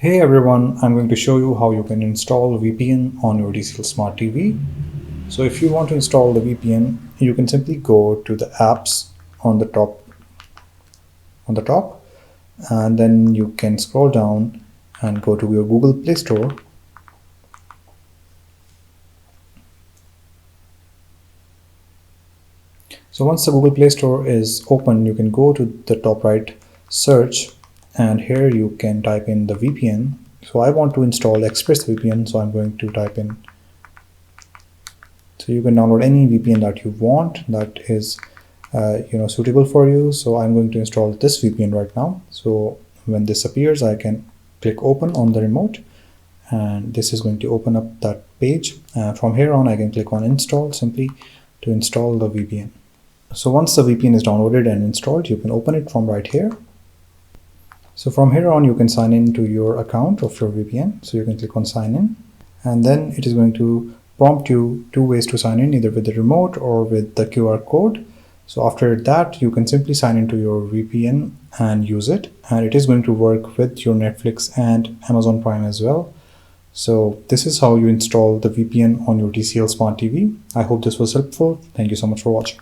Hey everyone, I'm going to show you how you can install VPN on your TCL Smart TV. So if you want to install the VPN, you can simply go to the apps on the top, and then you can scroll down and go to your Google Play Store. So once the Google Play Store is open, you can go to the top right search, and here you can type in the VPN. So I want to install ExpressVPN, so I'm going to type in. So you can download any VPN that you want that is suitable for you. So I'm going to install this VPN right now. So when this appears, I can click open on the remote, and this is going to open up that page. From here on, I can click on install simply to install the VPN. So once the VPN is downloaded and installed, you can open it from right here. So from here on, you can sign in to your account of your VPN. So you can click on sign in, and then it is going to prompt you two ways to sign in, either with the remote or with the QR code. So after that, you can simply sign into your VPN and use it, and it is going to work with your Netflix and Amazon Prime as well. So this is how you install the VPN on your TCL Smart TV. I hope this was helpful. Thank you so much for watching.